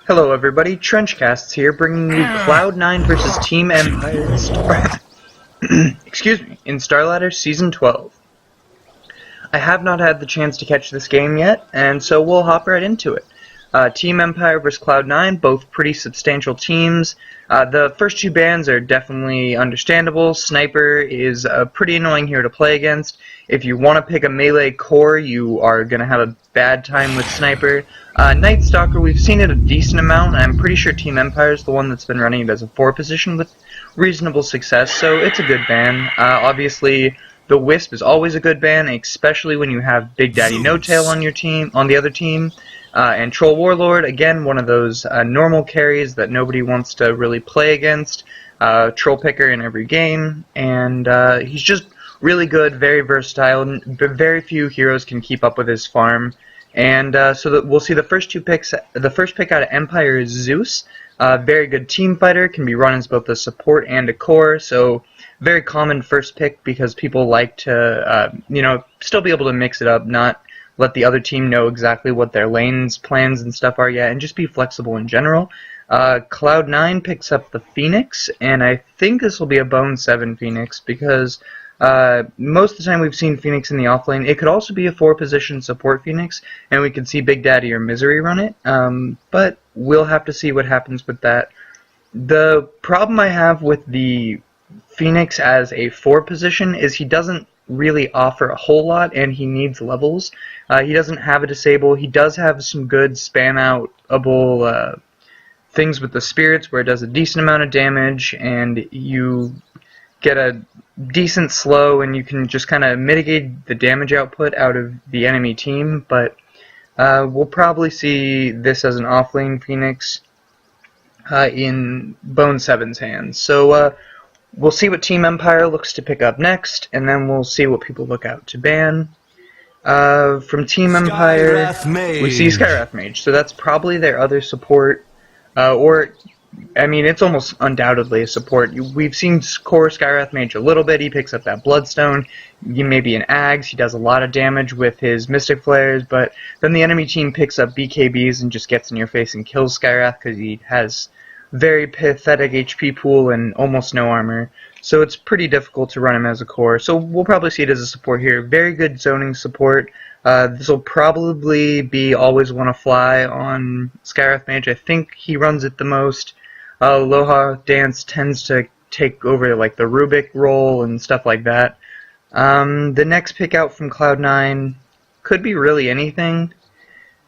Hello everybody, Trenchcasts here, bringing you Cloud9 versus Team Empire excuse me, in Starladder Season 12. I have not had the chance to catch this game yet, and so we'll hop right into it. Team Empire versus Cloud9, both pretty substantial teams. The first two bans are definitely understandable. Sniper is a pretty annoying hero to play against. If you want to pick a melee core, you are going to have a bad time with Sniper. Night Stalker, we've seen it a decent amount. I'm pretty sure Team Empire is the one that's been running it as a 4 position with reasonable success, so it's a good ban. Obviously, the Wisp is always a good ban, especially when you have Big Daddy No Tail on your team, on the other team. And Troll Warlord, again, one of those normal carries that nobody wants to really play against. Troll Picker in every game, and he's just really good, very versatile. Very few heroes can keep up with his farm. And so we'll see the first two picks. The first pick out of Empire is Zeus. Very good team fighter, can be run as both a support and a core, so very common first pick because people like to, still be able to mix it up, not let the other team know exactly what their lanes, plans, and stuff are yet, and just be flexible in general. Cloud9 picks up the Phoenix, and I think this will be a Bone 7 Phoenix because most of the time we've seen Phoenix in the offlane. It could also be a 4-position support Phoenix, and we could see Big Daddy or Misery run it, but we'll have to see what happens with that. The problem I have with the Phoenix as a 4 position is he doesn't really offer a whole lot, and he needs levels. He doesn't have a disable. He does have some good spam-outable things with the spirits where it does a decent amount of damage, and you get a decent slow, and you can just kind of mitigate the damage output out of the enemy team, but we'll probably see this as an offlane Phoenix in Bone 7's hands. So we'll see what Team Empire looks to pick up next, and then we'll see what people look out to ban. From Team Empire, we see Skywrath Mage, so that's probably their other support, it's almost undoubtedly a support. We've seen core Skywrath Mage a little bit. He picks up that Bloodstone, maybe an Ags. He does a lot of damage with his Mystic Flares, but then the enemy team picks up BKBs and just gets in your face and kills Skywrath because he has very pathetic HP pool and almost no armor. So it's pretty difficult to run him as a core. So we'll probably see it as a support here. Very good zoning support. This will probably be always wanna fly on Skywrath Mage. I think he runs it the most. Aloha Dance tends to take over like the Rubik role and stuff like that. The next pick out from Cloud9 could be really anything.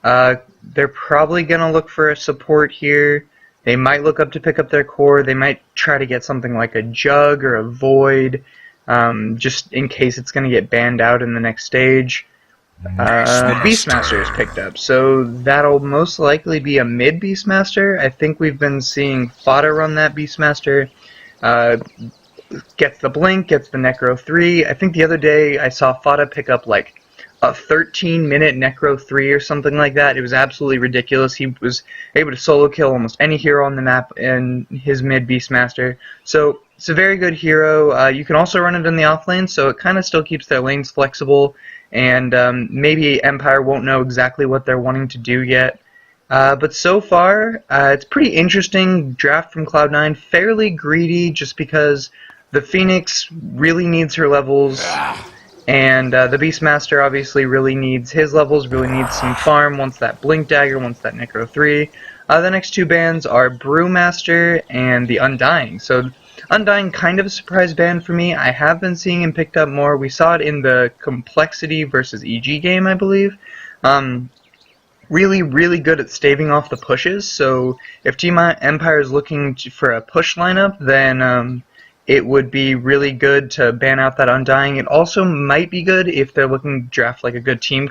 They're probably gonna look for a support here. They might look up to pick up their core. They might try to get something like a Jug or a Void, just in case it's going to get banned out in the next stage. Beastmaster is picked up, so that'll most likely be a mid Beastmaster. I think we've been seeing Fodder run that Beastmaster. Gets the Blink, gets the Necro 3. I think the other day I saw Fodder pick up like a 13-minute Necro 3 or something like that. It was absolutely ridiculous. He was able to solo kill almost any hero on the map in his mid Beastmaster. So it's a very good hero. You can also run it in the offlane, so it kind of still keeps their lanes flexible, and maybe Empire won't know exactly what they're wanting to do yet. But so far, it's pretty interesting draft from Cloud9. Fairly greedy just because the Phoenix really needs her levels. And the Beastmaster obviously really needs his levels, really needs some farm, wants that Blink Dagger, wants that Necro 3. The next two bans are Brewmaster and the Undying. So Undying, kind of a surprise ban for me. I have been seeing him picked up more. We saw it in the Complexity versus EG game, I believe. Really, really good at staving off the pushes. So if Team Empire is looking for a push lineup, then it would be really good to ban out that Undying. It also might be good if they're looking to draft like a good team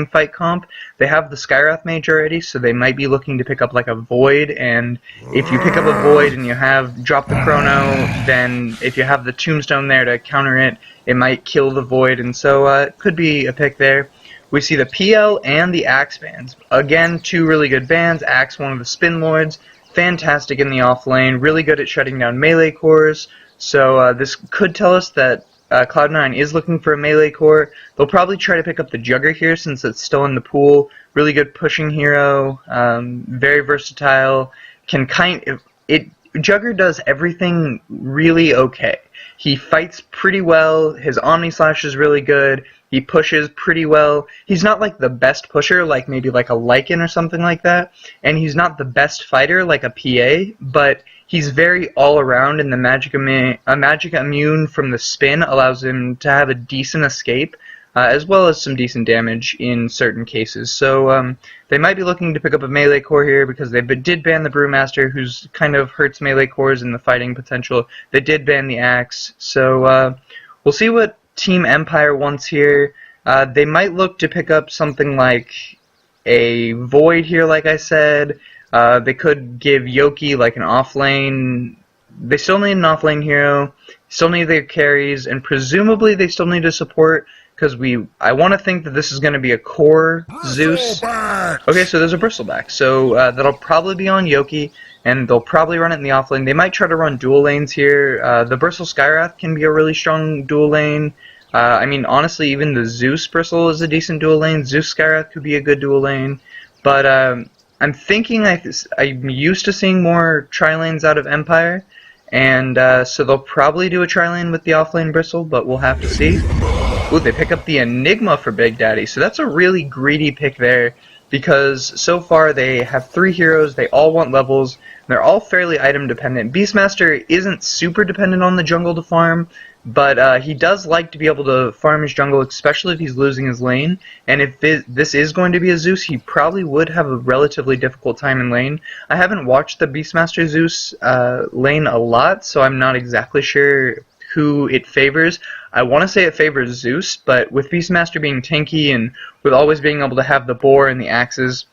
fight comp. They have the Skywrath Mage already, so they might be looking to pick up like a Void, and if you pick up a Void and you have drop the Chrono, then if you have the Tombstone there to counter it, it might kill the Void, and so it could be a pick there. We see the PL and the Axe bans. Again, two really good bans. Axe, one of the Spin Lords. Fantastic in the offlane, really good at shutting down melee cores, so this could tell us that Cloud9 is looking for a melee core. They'll probably try to pick up the Jugger here since it's still in the pool. Really good pushing hero, very versatile. Jugger does everything really okay. He fights pretty well. His Omni Slash is really good. He pushes pretty well. He's not like the best pusher, like maybe like a Lycan or something like that. And he's not the best fighter like a PA, but he's very all around, and the magic immune from the spin allows him to have a decent escape, as well as some decent damage in certain cases. So they might be looking to pick up a melee core here because they did ban the Brewmaster, who's kind of hurts melee cores in the fighting potential. They did ban the Axe. So we'll see what Team Empire wants here. They might look to pick up something like a Void here, like I said. They could give Yoki like an offlane. They still need an offlane hero, still need their carries, and presumably they still need a support, because I want to think that this is going to be a core Zeus. Okay, so there's a Bristleback. So that'll probably be on Yoki, and they'll probably run it in the offlane. They might try to run dual lanes here. The Bristle Skywrath can be a really strong dual lane. I mean, honestly, even the Zeus Bristle is a decent dual lane. Zeus Skywrath could be a good dual lane. But I'm thinking I'm used to seeing more tri-lanes out of Empire, and so they'll probably do a tri-lane with the offlane Bristle, but we'll have to see. Ooh, they pick up the Enigma for Big Daddy, so that's a really greedy pick there, because so far they have 3 heroes, they all want levels, and they're all fairly item dependent. Beastmaster isn't super dependent on the jungle to farm, but he does like to be able to farm his jungle, especially if he's losing his lane. And if this is going to be a Zeus, he probably would have a relatively difficult time in lane. I haven't watched the Beastmaster Zeus lane a lot, so I'm not exactly sure who it favors. I want to say it favors Zeus, but with Beastmaster being tanky and with always being able to have the boar and the axes,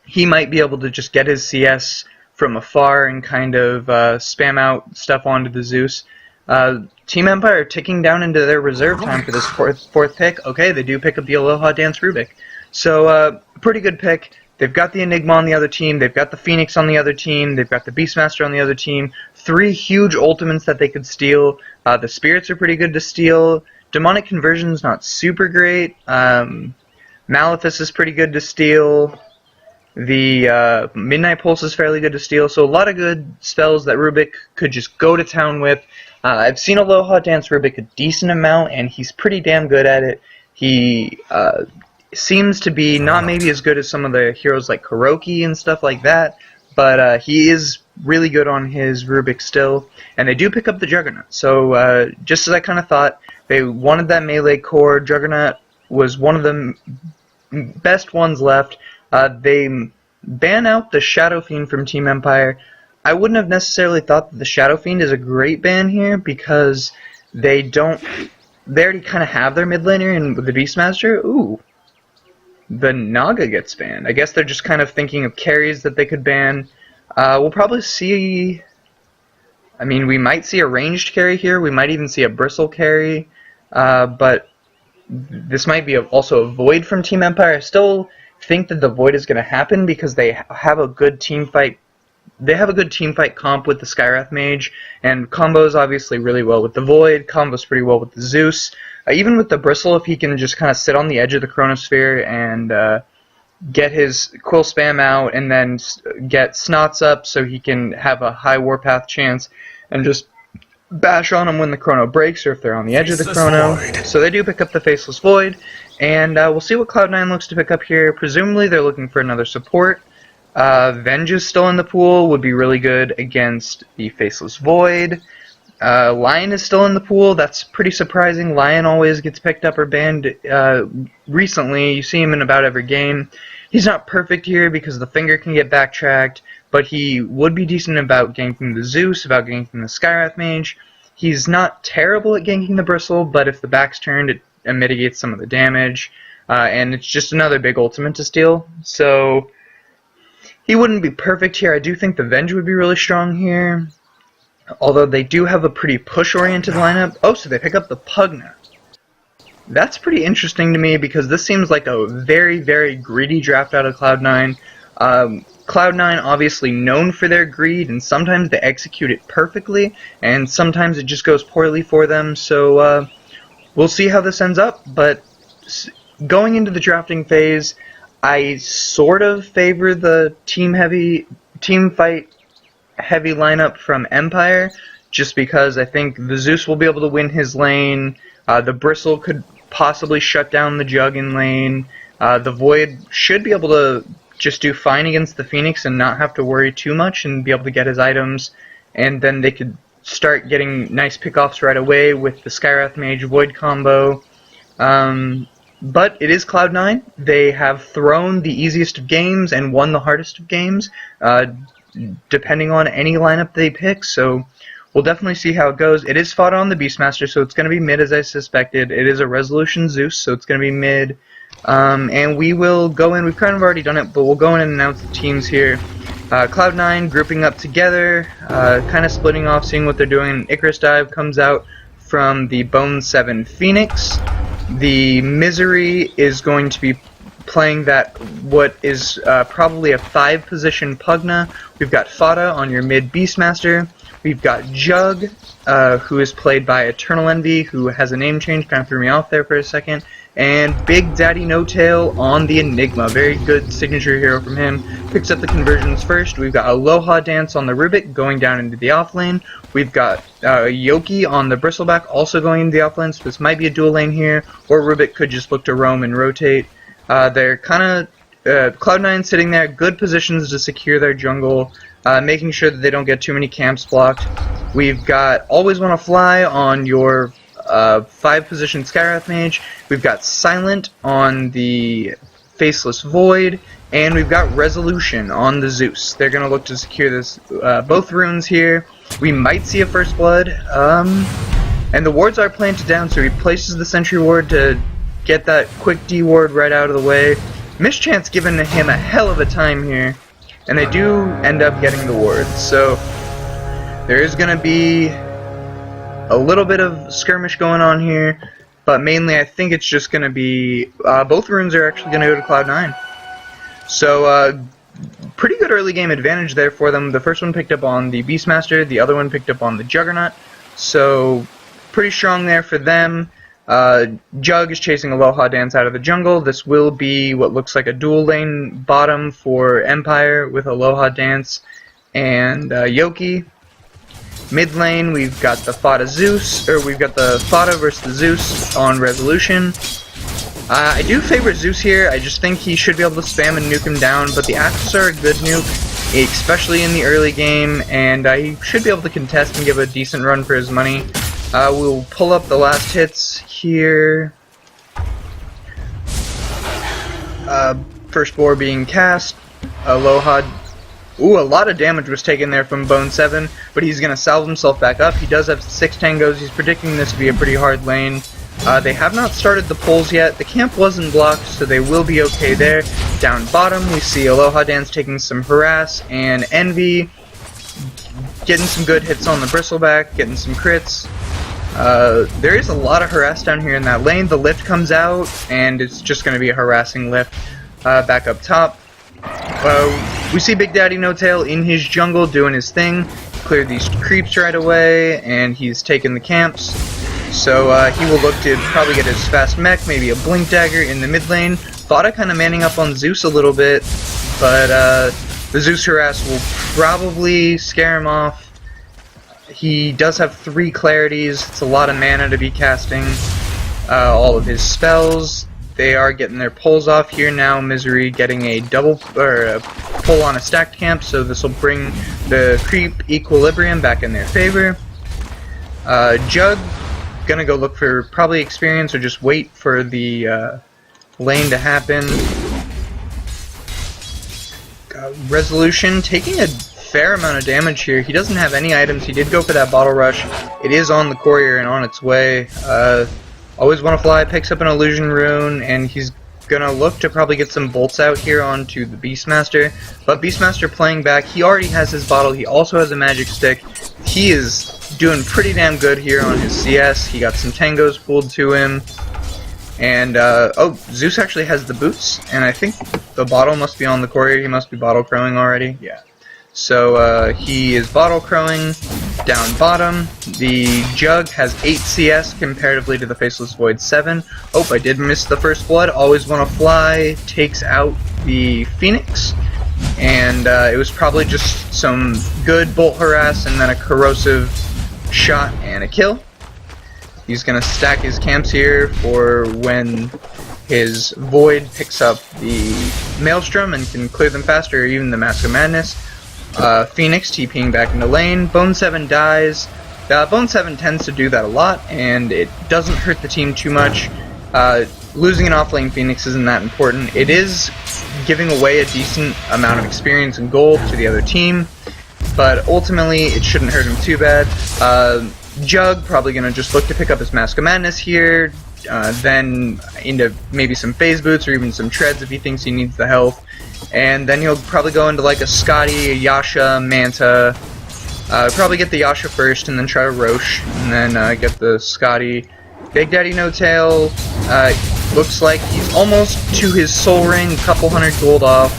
he might be able to just get his CS from afar and kind of spam out stuff onto the Zeus. Team Empire are ticking down into their reserve time for this fourth pick. Okay, they do pick up the Aloha Dance Rubik. So, pretty good pick. They've got the Enigma on the other team, they've got the Phoenix on the other team, they've got the Beastmaster on the other team. 3 huge ultimates that they could steal. The Spirits are pretty good to steal. Demonic Conversion's not super great. Malefice is pretty good to steal. The Midnight Pulse is fairly good to steal. So a lot of good spells that Rubik could just go to town with. I've seen Aloha Dance Rubik a decent amount, and he's pretty damn good at it. He seems to be not maybe as good as some of the heroes like Kuroki and stuff like that, but he is really good on his Rubik still. And they do pick up the Juggernaut. So just as I kind of thought, they wanted that melee core. Juggernaut was one of the best ones left. They ban out the Shadow Fiend from Team Empire. I wouldn't have necessarily thought that the Shadow Fiend is a great ban here, because they already kind of have their mid laner in the Beastmaster. Ooh, the Naga gets banned. I guess they're just kind of thinking of carries that they could ban. We'll probably see, I mean, we might see a ranged carry here, we might even see a Bristle carry, but this might be also a Void from Team Empire. I still think that the Void is going to happen because they have a good team fight. They have a good team fight comp with the Skywrath Mage, and combos obviously really well with the Void, combos pretty well with the Zeus. Even with the Bristle, if he can just kind of sit on the edge of the Chronosphere and get his Quill Spam out and then get Snots up so he can have a high Warpath chance and just bash on them when the Chrono breaks or if they're on the edge of the Chrono. So they do pick up the Faceless Void, and we'll see what Cloud9 looks to pick up here. Presumably they're looking for another support. Venge is still in the pool, would be really good against the Faceless Void. Lion is still in the pool, that's pretty surprising. Lion always gets picked up or banned recently, you see him in about every game. He's not perfect here because the finger can get backtracked, but he would be decent about ganking the Zeus, about ganking the Skywrath Mage. He's not terrible at ganking the Bristle, but if the back's turned, it mitigates some of the damage, and it's just another big ultimate to steal. So he wouldn't be perfect here. I do think the Venge would be really strong here, although they do have a pretty push-oriented lineup. Oh, so they pick up the Pugna. That's pretty interesting to me because this seems like a very, very greedy draft out of Cloud9. Cloud9 obviously known for their greed, and sometimes they execute it perfectly, and sometimes it just goes poorly for them. So we'll see how this ends up, but going into the drafting phase, I sort of favor the team fight heavy lineup from Empire, just because I think the Zeus will be able to win his lane, the Bristle could possibly shut down the Jug in lane, the Void should be able to just do fine against the Phoenix and not have to worry too much and be able to get his items, and then they could start getting nice pickoffs right away with the Skywrath Mage Void combo. But it is Cloud9. They have thrown the easiest of games and won the hardest of games, depending on any lineup they pick, so we'll definitely see how it goes. It is fought on the Beastmaster, so it's going to be mid as I suspected. It is a Resolution Zeus, so it's going to be mid. And we will go in, we've kind of already done it, but we'll go in and announce the teams here. Cloud9 grouping up together, kind of splitting off, seeing what they're doing. Icarus Dive comes out from the Bone 7 Phoenix. The Misery is going to be playing that what is probably a 5-position Pugna. We've got Fada on your mid Beastmaster. We've got Jug, who is played by Eternal Envy, who has a name change, kind of threw me off there for a second. And Big Daddy No Tail on the Enigma. Very good signature hero from him. Picks up the conversions first. We've got Aloha Dance on the Rubik going down into the offlane. We've got Yoki on the Bristleback also going into the offlane, so this might be a dual lane here, or Rubik could just look to roam and rotate. They're kind of Cloud9 sitting there, good positions to secure their jungle, making sure that they don't get too many camps blocked. We've got Always Wanna Fly on your 5-position Skywrath Mage. We've got Silent on the Faceless Void, and we've got Resolution on the Zeus. They're going to look to secure this both runes here. We might see a First Blood, and the wards are planted down, so he places the Sentry Ward to get that quick D ward right out of the way. Mischance giving him a hell of a time here, and they do end up getting the wards. So there is going to be a little bit of skirmish going on here, but mainly I think it's just going to be both runes are actually going to go to Cloud9. So pretty good early game advantage there for them. The first one picked up on the Beastmaster, the other one picked up on the Juggernaut, so pretty strong there for them. Jug is chasing Aloha Dance out of the jungle. This will be what looks like a dual lane bottom for Empire with Aloha Dance and Yoki. Mid lane, we've got the Fada Zeus, or we've got the Fada versus the Zeus on Resolution. I do favor Zeus here. I just think he should be able to spam and nuke him down, but the Axes are a good nuke, especially in the early game, and he should be able to contest and give a decent run for his money. We'll pull up the last hits here. First boar being cast. Aloha. Ooh, a lot of damage was taken there from Bone 7, but he's going to salve himself back up. He does have 6 tangos. He's predicting this to be a pretty hard lane. They have not started the pulls yet. The camp wasn't blocked, so they will be okay there. Down bottom, we see Aloha Dance taking some harass, and Envy getting some good hits on the Bristleback, getting some crits. There is a lot of harass down here in that lane. The lift comes out, and it's just going to be a harassing lift. Back up top, we see Big Daddy No Tail in his jungle doing his thing. Cleared these creeps right away, and he's taken the camps. So he will look to probably get his fast mech, maybe a blink dagger in the mid lane. Fada kind of manning up on Zeus a little bit, but the Zeus harass will probably scare him off. He does have 3 clarities. It's a lot of mana to be casting. All of his spells, they are getting their pulls off here now. Misery getting a double or a pull on a stacked camp, so this will bring the creep equilibrium back in their favor. Jug gonna go look for probably experience or just wait for the lane to happen. Resolution taking a fair amount of damage here. He doesn't have any items. He did go for that bottle rush. It is on the courier and on its way. Always Wanna Fly picks up an illusion rune, and he's gonna look to probably get some bolts out here onto the Beastmaster. But Beastmaster playing back, he already has his bottle. He also has a magic stick. He is doing pretty damn good here on his CS. He got some tangos pulled to him. And, oh, Zeus actually has the boots, and I think the bottle must be on the courier. He must be bottle crowing already. Yeah. So he is bottle crowing down bottom. The Jug has 8 CS comparatively to the Faceless Void 7. Oh, I did miss the first blood. Always Wanna Fly takes out the Phoenix. And it was probably just some good bolt harass and then a corrosive shot and a kill. He's gonna stack his camps here for when his Void picks up the Maelstrom and can clear them faster, or even the Mask of Madness. Phoenix TPing back into lane. Bone 7 dies. Bone 7 tends to do that a lot, and it doesn't hurt the team too much. Losing an off-lane Phoenix isn't that important. It is giving away a decent amount of experience and gold to the other team, but ultimately it shouldn't hurt him too bad. Jug probably going to just look to pick up his Mask of Madness here, then into maybe some phase boots or even some treads if he thinks he needs the health. And then he'll probably go into like a Scotty, a Yasha, Manta. Probably get the Yasha first and then try to Roche, and then get the Scotty. Big Daddy No Tail looks like he's almost to his soul ring, a couple hundred gold off.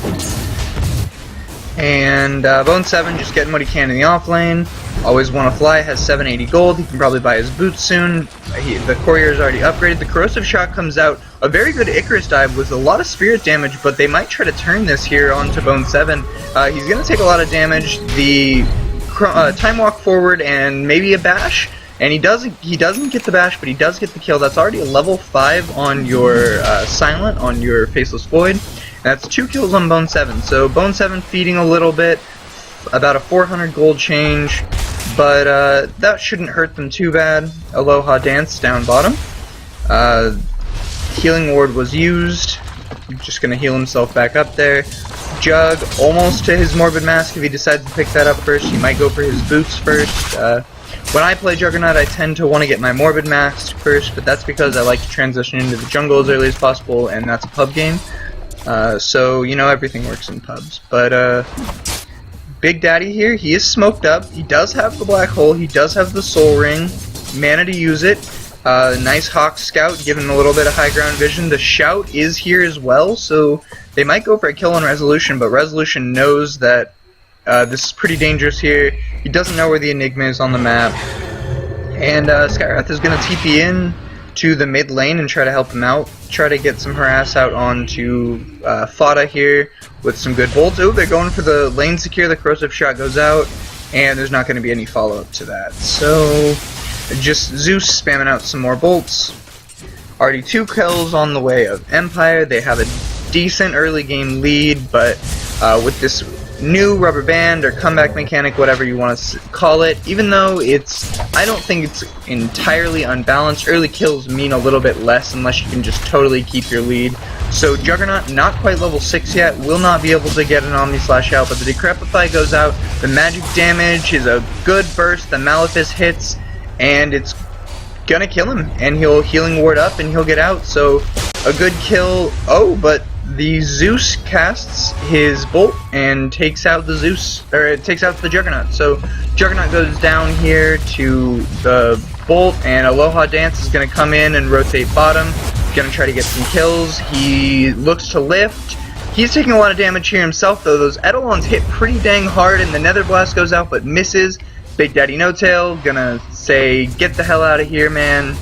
And Bone 7 just getting what he can in the off lane. Always Wanna Fly has 780 gold. He can probably buy his boots soon. The Courier is already upgraded. The Corrosive Shot comes out. A very good Icarus dive with a lot of spirit damage, but they might try to turn this here onto Bone 7. He's going to take a lot of damage. The Time Walk forward and maybe a bash. And he doesn't get the bash, but he does get the kill. That's already a level 5 on your Silent, on your Faceless Void. And that's 2 kills on Bone 7. So Bone 7 feeding a little bit, about a 400 gold change, but that shouldn't hurt them too bad. Aloha Dance down bottom. Healing Ward was used. Just going to heal himself back up there. Jug almost to his Morbid Mask if he decides to pick that up first. He might go for his boots first. When I play Juggernaut, I tend to want to get my Morbid Mask first, but that's because I like to transition into the jungle as early as possible, and that's a pub game. So, you know, everything works in pubs. But, Big Daddy here, he is smoked up. He does have the Black Hole. He does have the Soul Ring. Mana to use it. Nice Hawk Scout, giving a little bit of high ground vision. The Shout is here as well, so they might go for a kill on Resolution, but Resolution knows that this is pretty dangerous here. He doesn't know where the Enigma is on the map. And Skywrath is going to TP in to the mid lane and try to help him out. Try to get some harass out onto Fada here with some good bolts. Oh, they're going for the lane secure. The Corrosive Shot goes out, and there's not going to be any follow-up to that. So, just Zeus spamming out some more bolts. Already 2 kills on the way of Empire. They have a decent early game lead, but with this new rubber band or comeback mechanic, whatever you want to call it, even though I don't think it's entirely unbalanced, early kills mean a little bit less unless you can just totally keep your lead. So Juggernaut, not quite level 6 yet, will not be able to get an Omni Slash out, but the Decrepify goes out, the magic damage is a good burst, the Malefice hits, and it's gonna kill him, and he'll Healing Ward up and he'll get out, so a good kill. Oh, but the Zeus casts his bolt and takes out the Zeus, or it takes out the Juggernaut. So Juggernaut goes down here to the bolt, and Aloha Dance is going to come in and rotate bottom. Going to try to get some kills. He looks to lift. He's taking a lot of damage here himself, though. Those Eidolons hit pretty dang hard, and the Nether Blast goes out but misses. Big Daddy No Tail gonna say, get the hell out of here, man.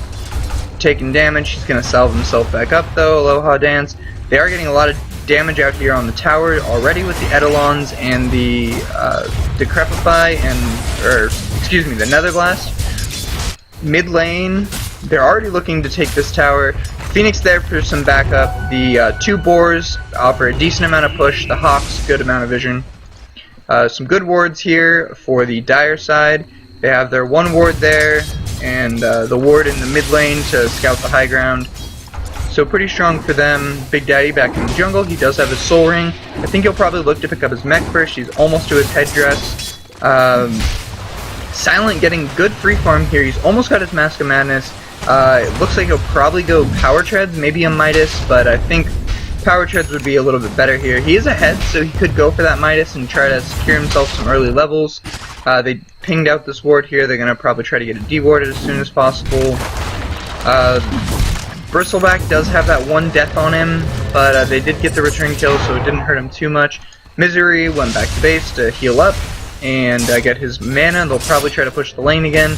Taking damage. He's gonna salve himself back up, though. Aloha Dance. They are getting a lot of damage out here on the tower already with the Eidolons and the Decrepify the Nether Blast. Mid lane, they're already looking to take this tower. Phoenix there for some backup. The 2 Boars offer a decent amount of push. The Hawks, good amount of vision. Some good wards here for the Dire side. They have their 1 ward there, and the ward in the mid lane to scout the high ground. So pretty strong for them. Big Daddy back in the jungle. He does have his Soul Ring. I think he'll probably look to pick up his mech first. He's almost to his headdress. Silent getting good free farm here. He's almost got his Mask of Madness. It looks like he'll probably go Power Treads, maybe a Midas, but I think Power Treads would be a little bit better here. He is ahead, so he could go for that Midas and try to secure himself some early levels. They pinged out this ward here. They're going to probably try to get a D-ward as soon as possible. Bristleback does have that 1 death on him, but they did get the return kill, so it didn't hurt him too much. Misery went back to base to heal up and get his mana. They'll probably try to push the lane again.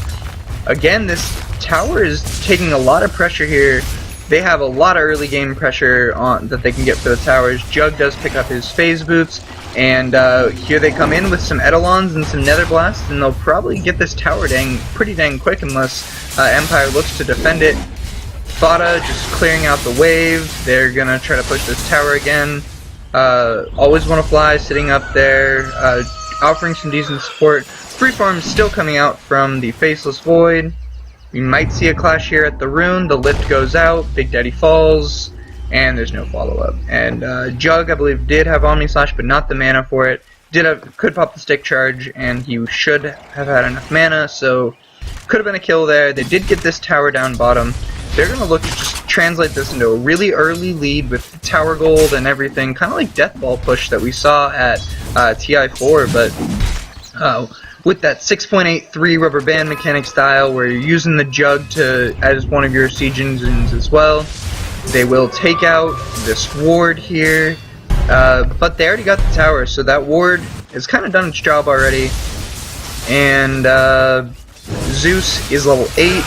Again, this tower is taking a lot of pressure here. They have a lot of early game pressure on that they can get for the towers. Jug does pick up his phase boots, and here they come in with some Eidolons and some Nether Blasts, and they'll probably get this tower pretty dang quick unless Empire looks to defend it. Fada just clearing out the wave. They're gonna try to push this tower again. Always Wanna Fly sitting up there, offering some decent support. Free farms still coming out from the Faceless Void. We might see a clash here at the rune. The lift goes out, Big Daddy falls, and there's no follow-up. And Jug, I believe, did have Omni Slash, but not the mana for it. Could pop the stick charge, and he should have had enough mana, so could have been a kill there. They did get this tower down bottom. They're going to look to just translate this into a really early lead with tower gold and everything, kind of like Death Ball push that we saw at TI4, but with that 6.83 rubber band mechanic style where you're using the Jug as one of your siege engines as well. They will take out this ward here, but they already got the tower, so that ward has kind of done its job already. And Zeus is level 8.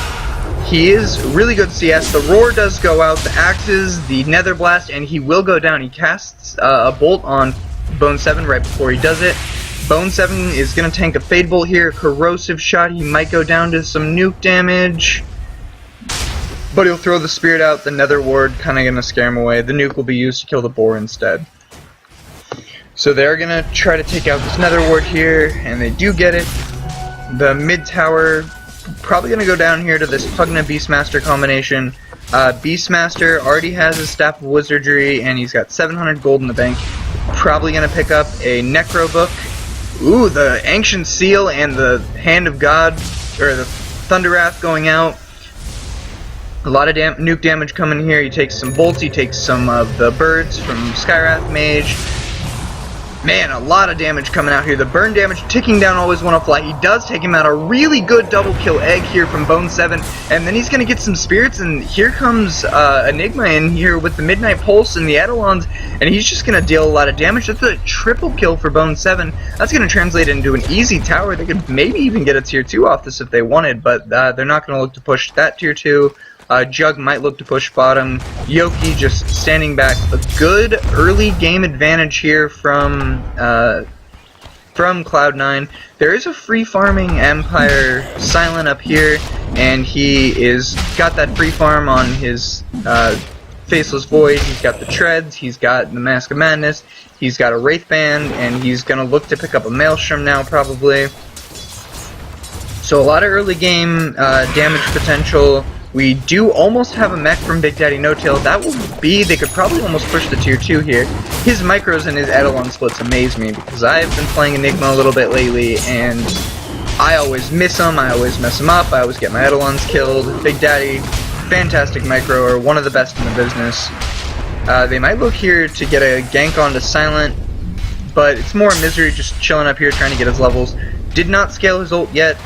He is really good CS. The Roar does go out, the Axes, the Nether Blast, and he will go down. He casts a bolt on Bone 7 right before he does it. Bone 7 is going to tank a Fade Bolt here, Corrosive Shot. He might go down to some nuke damage, but he'll throw the Spirit out. The Nether Ward kind of going to scare him away. The nuke will be used to kill the boar instead. So they're going to try to take out this Nether Ward here, and they do get it. The mid tower probably going to go down here to this Pugna Beastmaster combination. Beastmaster already has his Staff of Wizardry, and he's got 700 gold in the bank. Probably going to pick up a Necro Book. Ooh, the Ancient Seal and the Hand of God, or the Thunder Wrath going out. A lot of nuke damage coming here. He takes some bolts, he takes some of the birds from Skywrath Mage. Man, a lot of damage coming out here. The burn damage ticking down, Always Wanna Fly. He does take him out. A really good double kill egg here from Bone 7. And then he's going to get some spirits, and here comes Enigma in here with the Midnight Pulse and the Eidolons, and he's just going to deal a lot of damage. That's a triple kill for Bone 7. That's going to translate into an easy tower. They could maybe even get a tier 2 off this if they wanted, but they're not going to look to push that tier 2. Jug might look to push bottom. Yoki just standing back. A good early game advantage here from Cloud9. There is a free farming Empire Silent up here, and he is got that free farm on his Faceless Void. He's got the Treads, he's got the Mask of Madness, he's got a Wraith Band, and he's going to look to pick up a Maelstrom now probably. So a lot of early game damage potential. We do almost have a mech from Big Daddy No-Tail. That will be, they could probably almost push the tier 2 here. His micros and his Eidolon splits amaze me, because I have been playing Enigma a little bit lately, and I always miss him, I always mess him up, I always get my Eidolons killed. Big Daddy, fantastic micro, or one of the best in the business. They might look here to get a gank onto Silent, but it's more Misery just chilling up here trying to get his levels. Did not scale his ult yet,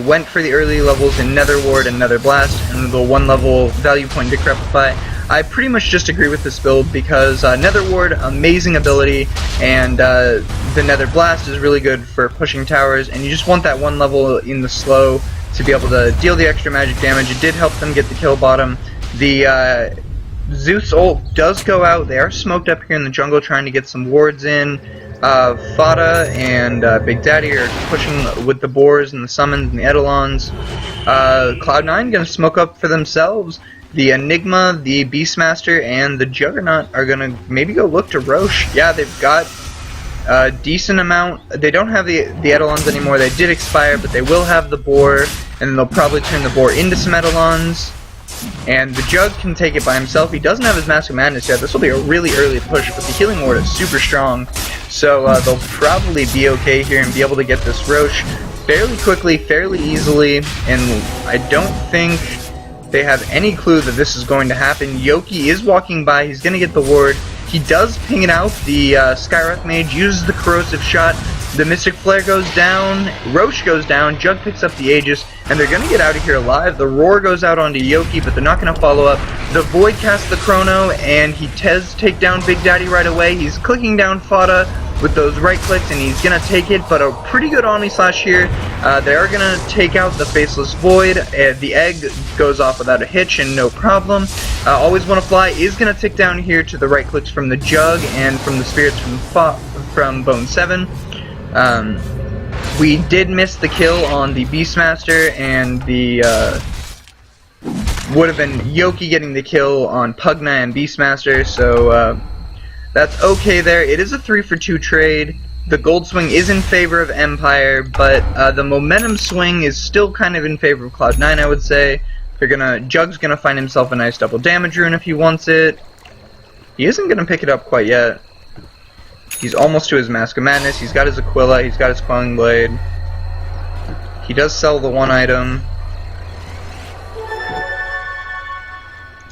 went for the early levels in Nether Ward and Nether Blast, and the 1 level value point Decrepify. I pretty much just agree with this build because Nether Ward, amazing ability, and the Nether Blast is really good for pushing towers, and you just want that 1 level in the slow to be able to deal the extra magic damage. It did help them get the kill bottom. The Zeus ult does go out. They are smoked up here in the jungle trying to get some wards in. Fada and Big Daddy are pushing with the boars and the summons and the Eidolons. Cloud9 gonna smoke up for themselves. The Enigma, the Beastmaster, and the Juggernaut are gonna maybe go look to Roche. Yeah, they've got a decent amount. They don't have the Eidolons anymore. They did expire, but they will have the boar, and they'll probably turn the boar into some Eidolons. And the Jug can take it by himself. He doesn't have his Mask of Madness yet. This will be a really early push, but the Healing Ward is super strong. So they'll probably be okay here and be able to get this Roche fairly quickly, fairly easily. And I don't think they have any clue that this is going to happen. Yoki is walking by. He's going to get the ward. He does ping it out. The Skywrath Mage uses the Corrosive Shot, The Mystic Flare goes down, Roche goes down, Jug picks up the Aegis, and they're going to get out of here alive. The Roar goes out onto Yoki, but they're not going to follow up. The Void casts the Chrono, and he does take down Big Daddy right away. He's clicking down Fada with those right clicks, and he's going to take it, but a pretty good Omni Slash here. They are going to take out the Faceless Void. The Egg goes off without a hitch and no problem. Always Wanna Fly is going to tick down here to the right clicks from the Jug and from the Spirits from Bone 7. We did miss the kill on the Beastmaster, and the would have been Yoki getting the kill on Pugna and Beastmaster, so that's okay there. It is a 3-for-2 trade. The gold swing is in favor of Empire, but the momentum swing is still kind of in favor of Cloud9, I would say. Jug's gonna find himself a nice double damage rune if he wants it. He isn't gonna pick it up quite yet. He's almost to his Mask of Madness. He's got his Aquila. He's got his Quelling Blade. He does sell the one item.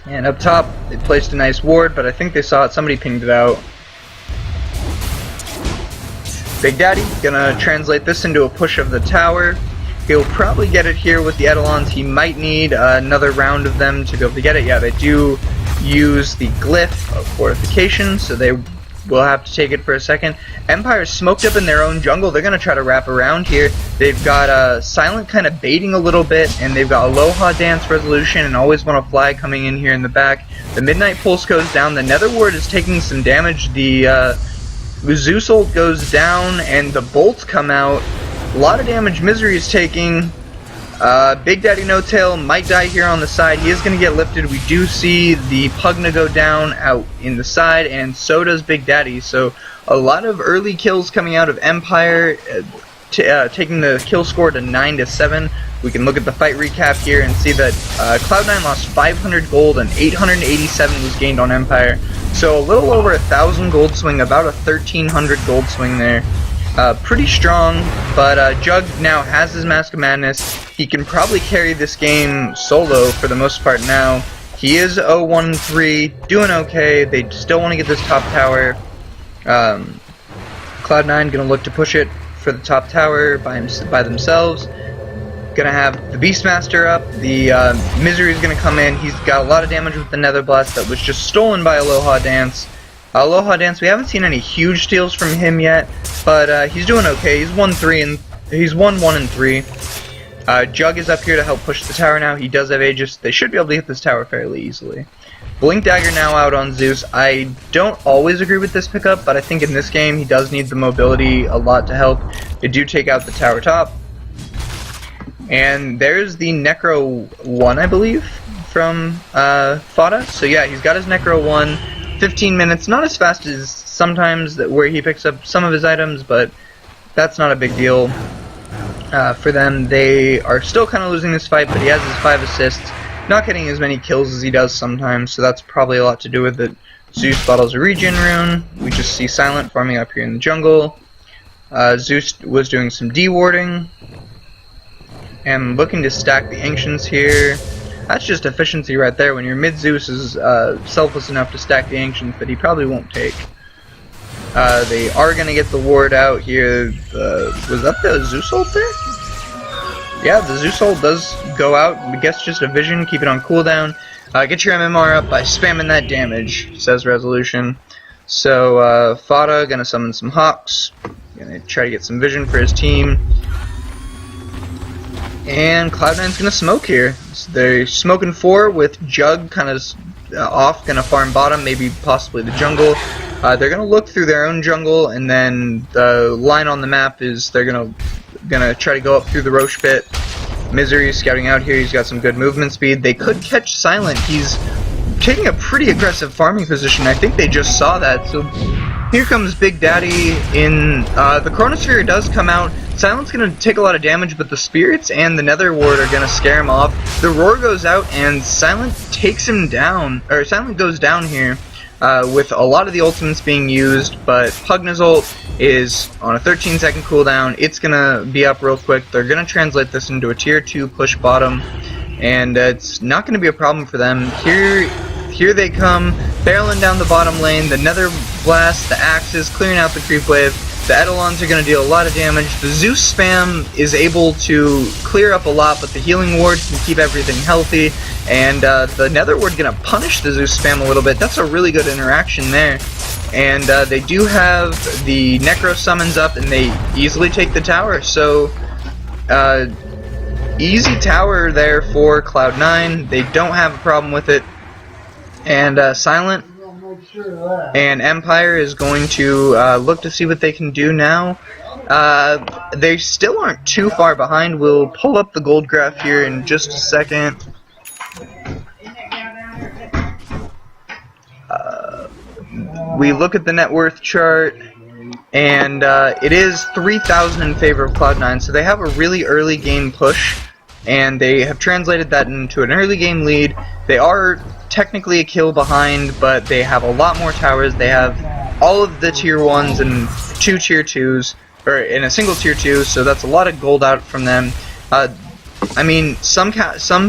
And up top, they placed a nice ward, but I think they saw it. Somebody pinged it out. Big Daddy gonna translate this into a push of the tower. He'll probably get it here with the Eidolons. He might need another round of them to be able to get it. Yeah, they do use the Glyph of Fortification, so they will have to take it for a second. Empire's smoked up in their own jungle. They're going to try to wrap around here. They've got Silent kind of baiting a little bit, and they've got Aloha Dance Resolution and Always Wanna Fly coming in here in the back. The Midnight Pulse goes down. The Nether Ward is taking some damage. The Zeus ult goes down, and the bolts come out. A lot of damage Misery is taking. Big Daddy No Tail might die here on the side. He is going to get lifted. We do see the Pugna go down out in the side, and so does Big Daddy. So a lot of early kills coming out of Empire, taking the kill score to 9-7. We can look at the fight recap here and see that Cloud9 lost 500 gold and 887 was gained on Empire. So a little over 1,000 gold swing, about a 1,300 gold swing there. Pretty strong, but Jug now has his Mask of Madness. He can probably carry this game solo for the most part now. He is 0-1-3, doing okay. They still want to get this top tower. Cloud9 gonna look to push it for the top tower by themselves. Gonna have the Beastmaster up. The Misery is gonna come in. He's got a lot of damage with the Nether Blast that was just stolen by Aloha Dance. Aloha Dance, we haven't seen any huge steals from him yet, but he's doing okay. He's 1-1-3. Jug is up here to help push the tower now. He does have Aegis. They should be able to hit this tower fairly easily. Blink Dagger now out on Zeus. I don't always agree with this pickup, but I think in this game he does need the mobility a lot to help. They do take out the tower top. And there's the Necro 1, I believe, from Fada. So yeah, he's got his Necro 1. 15 minutes, not as fast as sometimes where he picks up some of his items, but that's not a big deal for them. They are still kind of losing this fight, but he has his 5 assists, not getting as many kills as he does sometimes, so that's probably a lot to do with it. Zeus bottles a regen rune. We just see Silent farming up here in the jungle. Zeus was doing some de-warding. And looking to stack the Ancients here. That's just efficiency right there. When your mid-Zeus is selfless enough to stack the Ancients that he probably won't take. They are going to get the ward out here. Was that the Zeus ult there? Yeah, the Zeus ult does go out. I guess just a vision. Keep it on cooldown. Get your MMR up by spamming that damage, says Resolution. So, Fada going to summon some Hawks. Going to try to get some vision for his team. And Cloud9's gonna smoke here. So they're smoking 4 with Jug kind of off, gonna farm bottom, maybe possibly the jungle. They're gonna look through their own jungle, and then the line on the map is they're gonna try to go up through the Roche pit. Misery scouting out here. He's got some good movement speed. They could catch Silent. He's taking a pretty aggressive farming position. I think they just saw that. So here comes Big Daddy in. The Chronosphere does come out. Silent's going to take a lot of damage, but the Spirits and the Nether Ward are going to scare him off. The Roar goes out, and Silent takes him down. Or Silent goes down here with a lot of the ultimates being used, but Pugna's ult is on a 13-second cooldown. It's going to be up real quick. They're going to translate this into a tier 2 push bottom, and it's not going to be a problem for them. Here they come, barreling down the bottom lane. The Nether Blast, the Axes, clearing out the creep wave. The Eidolons are going to deal a lot of damage. The Zeus spam is able to clear up a lot, but the healing ward can keep everything healthy. And the Nether ward going to punish the Zeus spam a little bit. That's a really good interaction there. And they do have the Necro summons up, and they easily take the tower. So, easy tower there for Cloud9. They don't have a problem with it. And Silent and Empire is going to look to see what they can do now. They still aren't too far behind. We'll pull up the gold graph here in just a second. We look at the net worth chart, and it is 3,000 in favor of Cloud9, so they have a really early game push, and they have translated that into an early game lead. They are technically a kill behind, but they have a lot more towers. They have all of the tier 1s and 2 tier 2s, or in a single tier 2, so that's a lot of gold out from them. I mean, some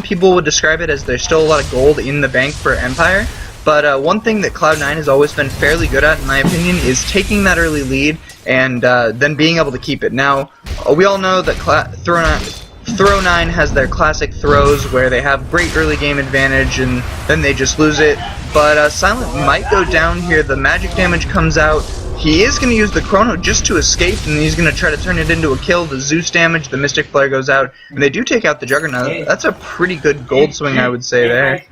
people would describe it as there's still a lot of gold in the bank for Empire, but one thing that Cloud9 has always been fairly good at, in my opinion, is taking that early lead and then being able to keep it. Now, we all know that Throw9 has their classic throws where they have great early game advantage and then they just lose it, but Silent might go down here. The magic damage comes out. He is going to use the Chrono just to escape, and he's going to try to turn it into a kill. The Zeus damage, the Mystic Flare goes out, and they do take out the Juggernaut. That's a pretty good gold swing, I would say, there.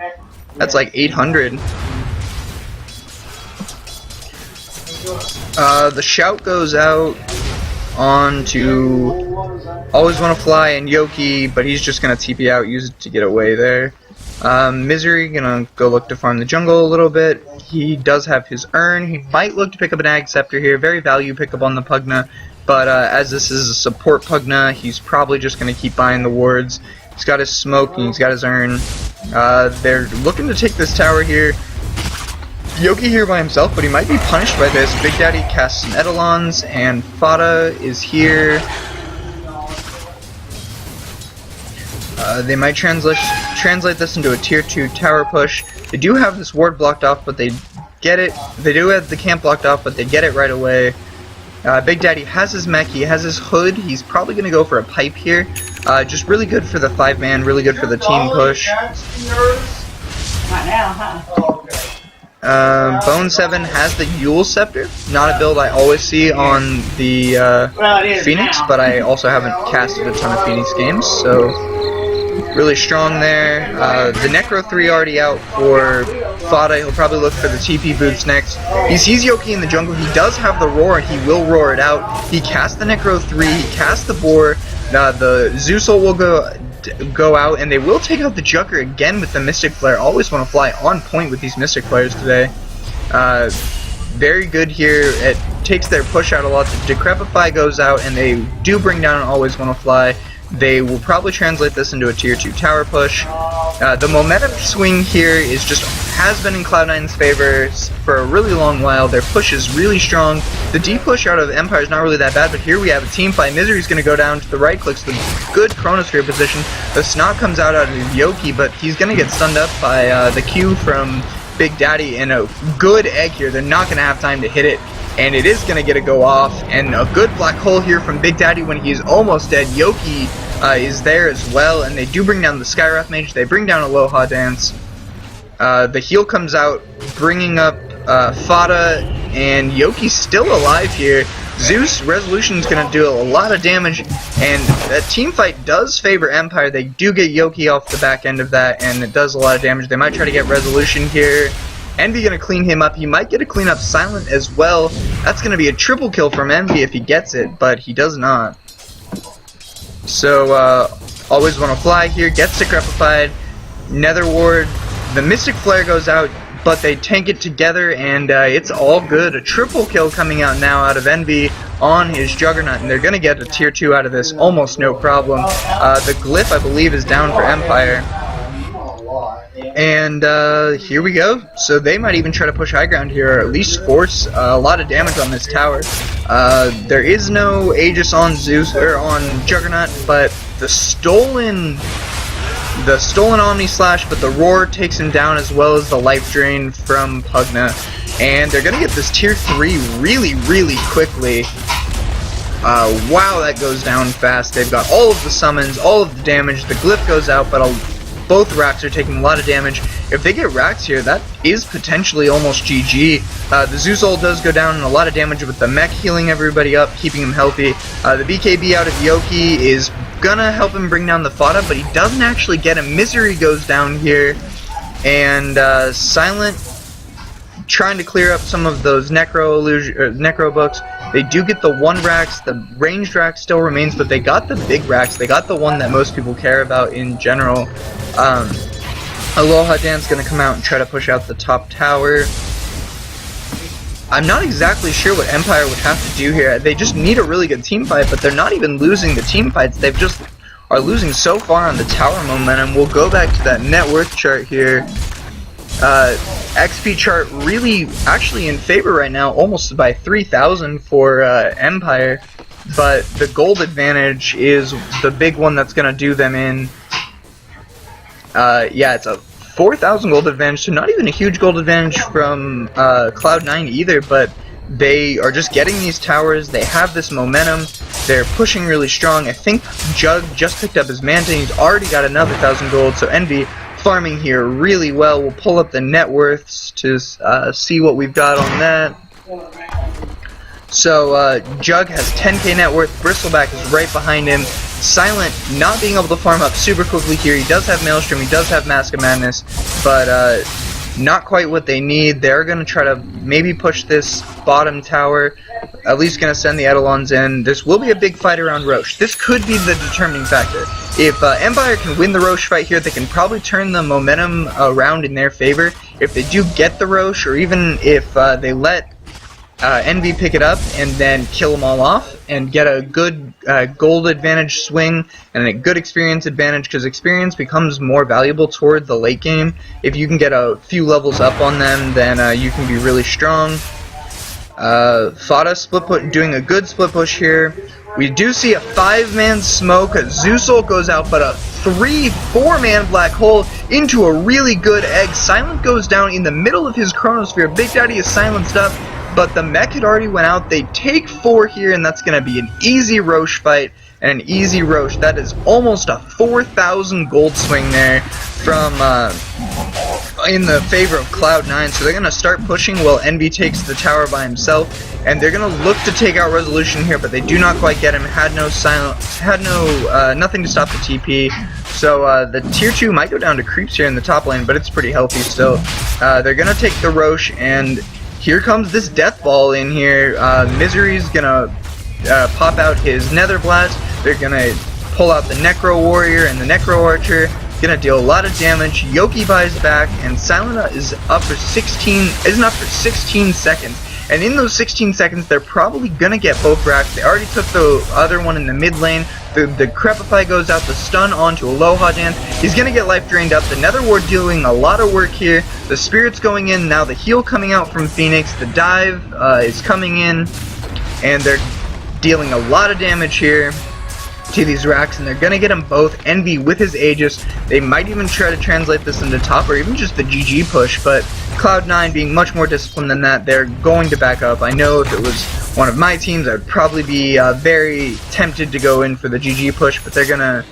That's like 800. The Shout goes out onto Always Wanna Fly and Yoki, but he's just going to TP out, use it to get away there. Misery gonna go look to farm the jungle a little bit. He does have his urn. He might look to pick up an Ag Scepter here. Very value pickup on the Pugna, but as this is a support Pugna, he's probably just gonna keep buying the wards. He's got his smoke and he's got his urn. They're looking to take this tower here. Yoki here by himself, but he might be punished by this. Big Daddy casts some Eidolons, and Fada is here. They might translate this into a tier 2 tower push. They do have this ward blocked off, but they get it. They do have the camp blocked off, but they get it right away. Big Daddy has his mech, he has his hood. He's probably going to go for a pipe here. Just really good for the 5-man, really good for the team push. Bone 7 has the Yule Scepter, not a build I always see on the Phoenix, but I also haven't casted a ton of Phoenix games, so really strong there. The Necro 3 already out for Fada. He'll probably look for the TP boots next. He sees Yoki in the jungle. He does have the roar, and he will roar it out. He casts the Necro 3, he casts the boar. The Zeus will go out, and they will take out the Jugger again with the Mystic Flare. Always Want to Fly on point with these Mystic Flares today. Very good here. It takes their push out a lot. The Decrepify goes out, and they do bring down Always Want to Fly. They will probably translate this into a tier 2 tower push. The momentum swing here has been in Cloud9's favor for a really long while. Their push is really strong. The D push out of Empire is not really that bad, but here we have a team fight. Misery's going to go down to the right, clicks the good Chronosphere position. The Snot comes out of Yoki, but he's going to get stunned up by the Q from Big Daddy, and a good egg here. They're not going to have time to hit it, and it is going to get a go off, and a good black hole here from Big Daddy when he's almost dead. Yoki is there as well, and they do bring down the Skywrath Mage. They bring down Aloha Dance. The heal comes out, bringing up Fada, and Yoki's still alive here. Zeus Resolution is going to do a lot of damage, and that team fight does favor Empire. They do get Yoki off the back end of that, and it does a lot of damage. They might try to get Resolution here. Envy going to clean him up. He might get a clean up Silent as well. That's going to be a triple kill from Envy if he gets it, but he does not. So, Always Want to Fly here, gets Decrepified. Nether Ward, the Mystic Flare goes out, but they tank it together, and it's all good. A triple kill coming out now out of Envy on his Juggernaut, and they're going to get a tier 2 out of this almost no problem. The Glyph, I believe, is down for Empire. And here we go. So they might even try to push high ground here, or at least force a lot of damage on this tower. There is no Aegis on Zeus or on Juggernaut, but the stolen Omni Slash, but the Roar takes him down, as well as the Life Drain from Pugna. And they're gonna get this tier 3 really, really quickly. Wow, that goes down fast. They've got all of the summons, all of the damage. The glyph goes out, but both racks are taking a lot of damage. If they get racks here, that is potentially almost GG. The Zeus ult does go down and a lot of damage with the mech healing everybody up, keeping them healthy. The BKB out of Yoki is gonna help him bring down the Fada, but he doesn't actually get him. Misery goes down here, and Silent trying to clear up some of those necro books. They do get the 1 racks, the ranged rack still remains, but they got the big racks. They got the one that most people care about in general. Aloha Dan's gonna come out and try to push out the top tower. I'm not exactly sure what Empire would have to do here. They just need a really good team fight, but they're not even losing the team fights. They've just are losing so far on the tower momentum. We'll go back to that net worth chart here. XP chart really actually in favor right now, almost by 3,000 for Empire, but the gold advantage is the big one that's going to do them in. Yeah, it's a 4,000 gold advantage, so not even a huge gold advantage from Cloud9 either, but they are just getting these towers, they have this momentum, they're pushing really strong. I think Jug just picked up his Manta, he's already got another 1,000 gold, so Envy farming here really well. We'll pull up the net worths to see what we've got on that. So Jug has 10k net worth, Bristleback is right behind him. Silent not being able to farm up super quickly here. He does have Maelstrom, he does have Mask of Madness, but not quite what they need. They're going to try to maybe push this bottom tower, at least going to send the Eidolons in. This will be a big fight around Roche. This could be the determining factor. If Empire can win the Roche fight here, they can probably turn the momentum around in their favor. If they do get the Roche, or even if they let Envy pick it up and then kill them all off and get a good gold advantage swing and a good experience advantage, because experience becomes more valuable toward the late game. If you can get a few levels up on them, then you can be really strong. Fada doing a good split push here. We do see a 5-man smoke. Zeus ult goes out, but a 3-4-man black hole into a really good egg. Silent goes down in the middle of his chronosphere. Big Daddy is silenced up, but the mech had already went out. They take 4 here, and that's going to be an easy Roche fight and an easy Roche. That is almost a 4,000 gold swing there from in the favor of Cloud9. So they're going to start pushing while Envy takes the tower by himself, and they're going to look to take out Resolution here, but they do not quite get him. Had no nothing to stop the TP. So the tier 2 might go down to creeps here in the top lane, but it's pretty healthy still. They're going to take the Roche, and here comes this Death Ball in here. Misery's gonna pop out his Nether Blast. They're gonna pull out the Necro Warrior and the Necro Archer. Gonna deal a lot of damage. Yoki buys back, and Silent is up for 16 seconds. And in those 16 seconds, they're probably gonna get both racks. They already took the other one in the mid lane. The Crepify goes out, the stun onto Aloha Dance. He's gonna get life drained up. The Nether Ward doing a lot of work here. The Spirit's going in, now the heal coming out from Phoenix. The dive is coming in, and they're dealing a lot of damage here to these racks, and they're gonna get them both. Envy with his Aegis. They might even try to translate this into top, or even just the GG push, but Cloud9 being much more disciplined than that, they're going to back up. I know if it was one of my teams, I would probably be very tempted to go in for the GG push, but they're gonna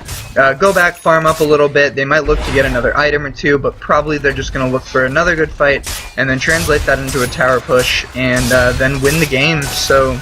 go back, farm up a little bit. They might look to get another item or two, but probably they're just gonna look for another good fight, and then translate that into a tower push, and then win the game. So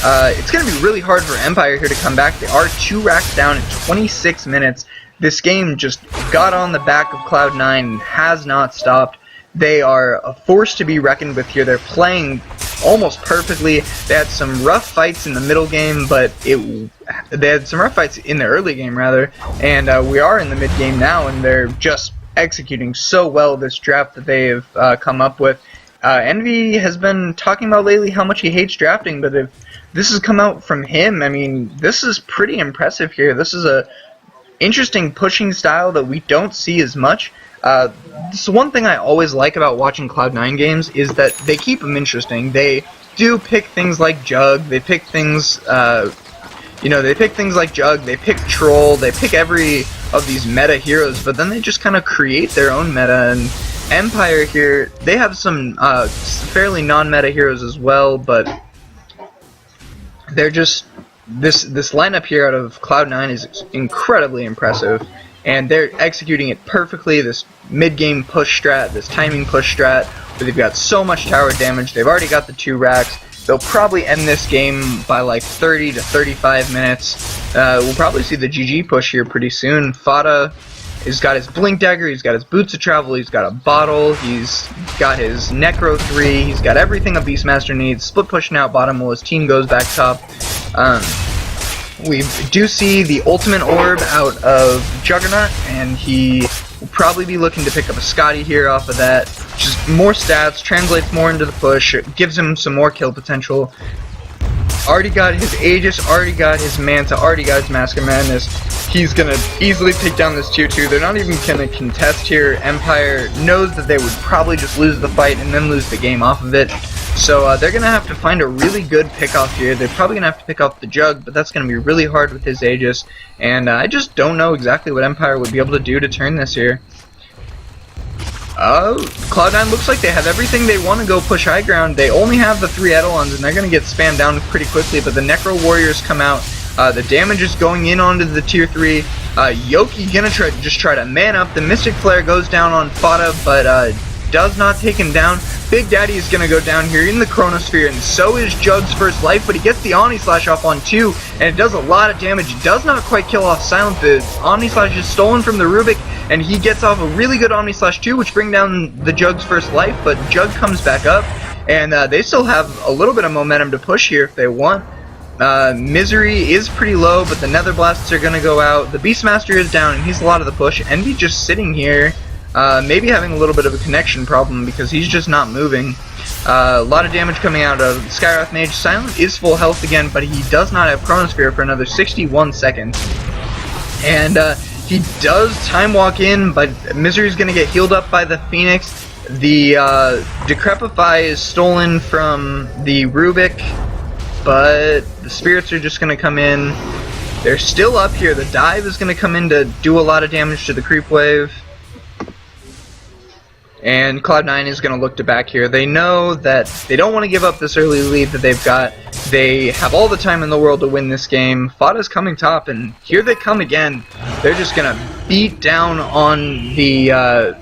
it's going to be really hard for Empire here to come back. They are 2 racks down in 26 minutes. This game just got on the back of Cloud9 and has not stopped. They are a force to be reckoned with here. They're playing almost perfectly. They had some rough fights in the middle game, but they had some rough fights in the early game, rather. And we are in the mid game now, and they're just executing so well this draft that they have come up with. Envy has been talking about lately how much he hates drafting, but if this has come out from him, I mean, this is pretty impressive here. This is a interesting pushing style that we don't see as much. So one thing I always like about watching Cloud9 games is that they keep them interesting. They do pick things like Jug, they pick things, they pick things like Jug, they pick Troll, they pick every of these meta heroes, but then they just kind of create their own meta. And Empire here, they have some fairly non-meta heroes as well, but they're just this lineup here out of Cloud9 is incredibly impressive, and they're executing it perfectly. This mid-game push strat, this timing push strat, where they've got so much tower damage. They've already got the 2 racks. They'll probably end this game by like 30 to 35 minutes. We'll probably see the GG push here pretty soon. Fada has got his Blink Dagger, he's got his Boots of Travel, he's got a bottle, he's got his Necro 3, he's got everything a Beastmaster needs. Split pushing out bottom while his team goes back top. We do see the ultimate orb out of Juggernaut, and he will probably be looking to pick up a Scotty here off of that. Just more stats, translates more into the push, gives him some more kill potential. Already got his Aegis, already got his Manta, already got his Mask of Madness. He's going to easily take down this tier 2. They're not even going to contest here. Empire knows that they would probably just lose the fight and then lose the game off of it. So they're going to have to find a really good pickoff here. They're probably going to have to pick off the Jug, but that's going to be really hard with his Aegis. And I just don't know exactly what Empire would be able to do to turn this here. Cloud9 looks like they have everything they want to go push high ground. They only have the 3 Eidolons, and they're going to get spammed down pretty quickly, but the Necro Warriors come out. The damage is going in onto the tier 3. Yoki gonna try to man up. The Mystic Flare goes down on Fada, but does not take him down. Big Daddy is gonna go down here in the Chronosphere, and so is Jug's first life, but he gets the Omni Slash off on 2, and it does a lot of damage. It does not quite kill off Silent. The Omni Slash is stolen from the Rubik, and he gets off a really good Omni Slash too, which bring down the Jug's first life, but Jug comes back up, and they still have a little bit of momentum to push here if they want. Misery is pretty low, but the Nether Blasts are gonna go out. The Beastmaster is down, and he's a lot of the push. Envy just sitting here, maybe having a little bit of a connection problem because he's just not moving. A lot of damage coming out of Skywrath Mage. Silent is full health again, but he does not have Chronosphere for another 61 seconds. And he does time walk in, but Misery's gonna get healed up by the Phoenix. The Decrepify is stolen from the Rubik, but the Spirits are just going to come in. They're still up here. The Dive is going to come in to do a lot of damage to the Creep Wave. And Cloud9 is going to look to back here. They know that they don't want to give up this early lead that they've got. They have all the time in the world to win this game. Fada's coming top, and here they come again. They're just going to beat down on the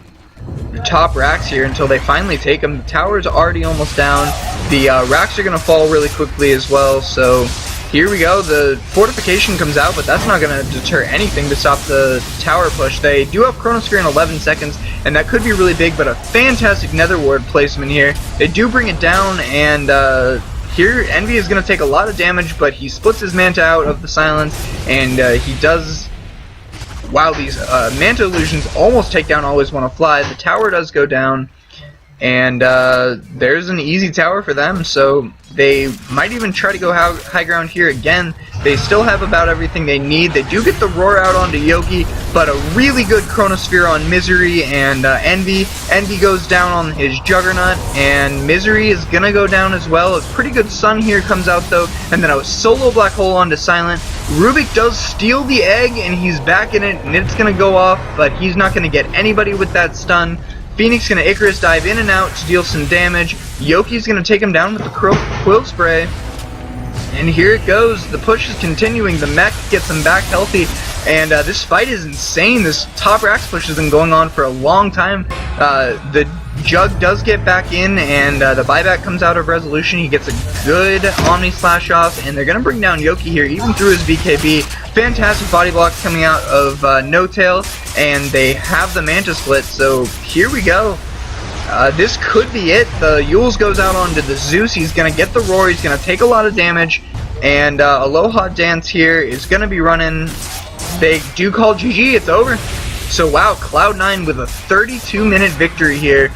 top racks here until they finally take them. The tower's already almost down. The racks are going to fall really quickly as well, so here we go. The fortification comes out, but that's not going to deter anything to stop the tower push. They do have Chronosphere in 11 seconds, and that could be really big, but a fantastic Nether Ward placement here. They do bring it down, and here Envy is going to take a lot of damage, but he splits his Manta out of the Silence, and he does... Wow, these Manta Illusions almost take down Always Wanna Fly. The tower does go down, and there's an easy tower for them, so they might even try to go high ground here again. They still have about everything they need. They do get the Roar out onto Yogi, but a really good Chronosphere on Misery and Envy. Envy goes down on his Juggernaut, and Misery is gonna go down as well. A pretty good Sun here comes out though, and then a solo Black Hole onto Silent. Rubik does steal the egg, and he's back in it, and it's gonna go off, but he's not gonna get anybody with that stun. Phoenix gonna Icarus dive in and out to deal some damage. Yoki's gonna take him down with the Quill Spray. And here it goes. The push is continuing. The mech gets him back healthy. And this fight is insane. This top racks push has been going on for a long time. The Jug does get back in, and the buyback comes out of Resolution. He gets a good Omni Slash off, and they're going to bring down Yoki here, even through his BKB. Fantastic body block coming out of No Tail, and they have the Manta Split, so here we go. This could be it. The Yules goes out onto the Zeus. He's going to get the Roar. He's going to take a lot of damage, and Aloha Dance here is going to be running. They do call GG. It's over. So wow, Cloud9 with a 32-minute victory here.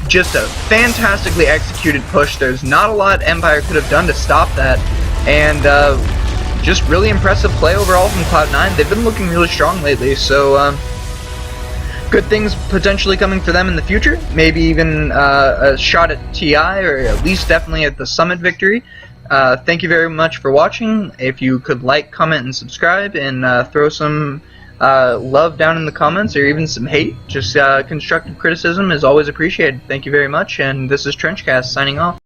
Just a fantastically executed push. There's not a lot Empire could have done to stop that, and just really impressive play overall from Cloud9. They've been looking really strong lately, so good things potentially coming for them in the future. Maybe even a shot at TI, or at least definitely at the Summit victory. Thank you very much for watching. If you could like, comment, and subscribe, and throw some love down in the comments, or even some hate. Just constructive criticism is always appreciated. Thank you very much, and this is Trenchcast signing off.